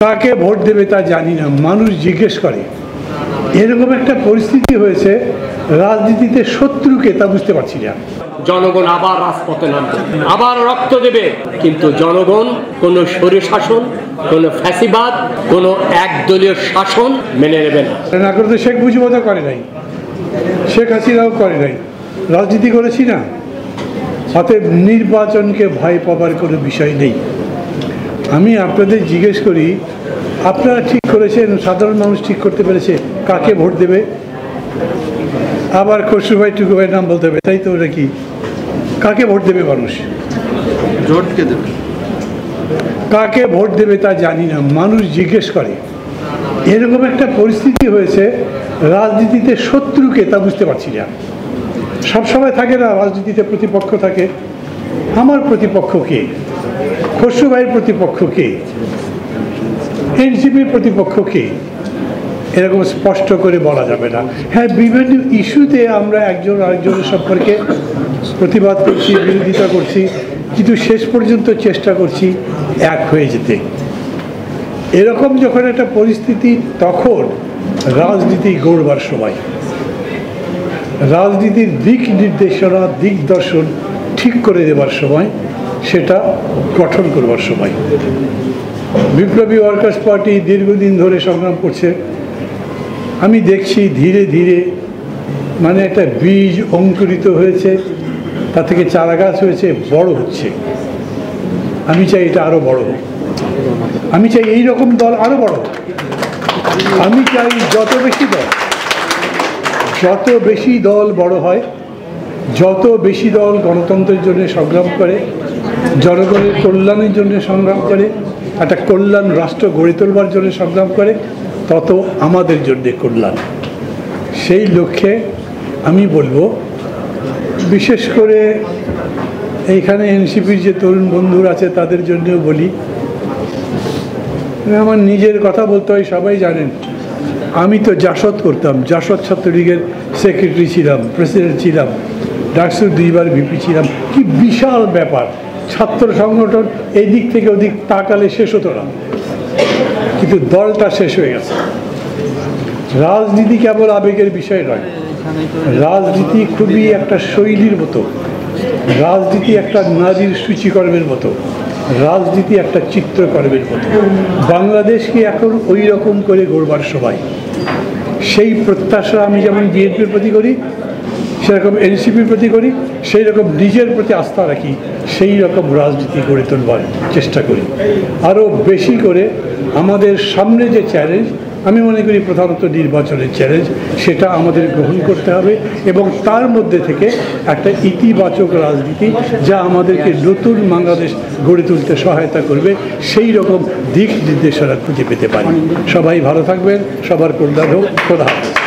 কাকে ভোট দেবে তা জানি না, মানুষ জিজ্ঞেস করে। এরকম একটা পরিস্থিতি হয়েছে, রাজনীতিতে শত্রুকে তা বুঝতে পারছি না। জনগণ আবার রাজপথে নামবে, আবার রক্ত দেবে, কিন্তু জনগণ কোনো স্বৈরশাসন, কোনো ফ্যাসিবাদ, কোনো একদলীয় শাসন মেনে নেবে না করতে শেখ মুজিবও করে নাই, শেখ হাসিনাও করে নাই, রাজনীতি করেছি না। অতএব নির্বাচনকে ভয় পাবার কোনো বিষয় নেই। আমি আপনাদের জিজ্ঞেস করি, আপনারা ঠিক করেছেন, সাধারণ মানুষ ঠিক করতে পেরেছে কাকে ভোট দেবে? আবার খসরু ভাই টুকু ভাইয়ের নাম বলতে হবে, তাই তো? ওটা কি কাকে ভোট দেবে মানুষ? জোটকে দেবে। কাকে ভোট দেবে তা জানি না, মানুষ জিজ্ঞেস করে। এরকম একটা পরিস্থিতি হয়েছে, রাজনীতিতে শত্রুকে তা বুঝতে পারছি না। সবসময় থাকে না রাজনীতিতে প্রতিপক্ষ থাকে। আমার প্রতিপক্ষ কে? খসরু ভাইয়ের প্রতিপক্ষ কে? এনসিপির প্রতিপক্ষ কে? এরকম স্পষ্ট করে বলা যাবে না। হ্যাঁ, বিভিন্ন ইস্যুতে আমরা একজন আরেকজনের সম্পর্কে প্রতিবাদ করছি, বিরোধিতা করছি, কিন্তু শেষ পর্যন্ত চেষ্টা করছি এক হয়ে যেতে। এরকম যখন একটা পরিস্থিতি, তখন রাজনীতি গড়বার সময়, রাজনীতির দিক নির্দেশনা, দিকদর্শন ঠিক করে দেবার সময়, সেটা গঠন করবার সময়। বিপ্লবী ওয়ার্কার্স পার্টি দীর্ঘদিন ধরে সংগ্রাম করছে। আমি দেখছি ধীরে ধীরে মানে একটা বীজ অঙ্কুরিত হয়েছে, তা থেকে চারা গাছ হয়েছে, বড় হচ্ছে। আমি চাই এটা আরও বড় হোক। আমি চাই এই রকম দল আরও বড় হোক। আমি চাই যত বেশি দল বড় হয়, যত বেশি দল গণতন্ত্রের জন্য সংগ্রাম করে, জনগণের কল্যাণের জন্য সংগ্রাম করে, একটা কল্যাণ রাষ্ট্র গড়ে তোলবার জন্য সংগ্রাম করে, তত আমাদের জন্যে কল্যাণ। সেই লক্ষ্যে আমি বলবো, বিশেষ করে এইখানে এনসিপির যে তরুণ বন্ধুরা আছে তাদের জন্যও বলি, আমার নিজের কথা বলতে হয়। সবাই জানেন আমি তো জাসদ করতাম, জাসদ ছাত্রলীগের সেক্রেটারি ছিলাম, প্রেসিডেন্ট ছিলাম, ডাকসুর 2 বার ভিপি ছিলাম। কি বিশাল ব্যাপার! ছাত্র সংগঠন এই দিক থেকে ওদিক তাকালে শেষ হতো না, কিন্তু দলটা শেষ হয়ে গেছে। রাজনীতি কেবল আবেগের বিষয় নয়, রাজনীতি খুবই একটা শৈলীর মতো, রাজনীতি একটা নারীর সূচিকর্মের মতো, রাজনীতি একটা চিত্রকর্মের মতো। বাংলাদেশকে এখন ওই রকম করে গড়বার সময়। সেই প্রত্যাশা আমি যেমন বিএনপির প্রতি করি, সেরকম এনসিপির প্রতি করি, সেই রকম নিজের প্রতি আস্থা রাখি, সেই রকম রাজনীতি গড়ে তোলবার চেষ্টা করি। আরও বেশি করে আমাদের সামনে যে চ্যালেঞ্জ, আমি মনে করি প্রধানত নির্বাচনের চ্যালেঞ্জ, সেটা আমাদের গ্রহণ করতে হবে এবং তার মধ্যে থেকে একটা ইতিবাচক রাজনীতি, যা আমাদেরকে নতুন বাংলাদেশ গড়ে তুলতে সহায়তা করবে, সেই রকম দিক নির্দেশনা খুঁজে পেতে পারি। সবাই ভালো থাকবেন, সবার কল্যাণ হোক। খোদা হাফেজ।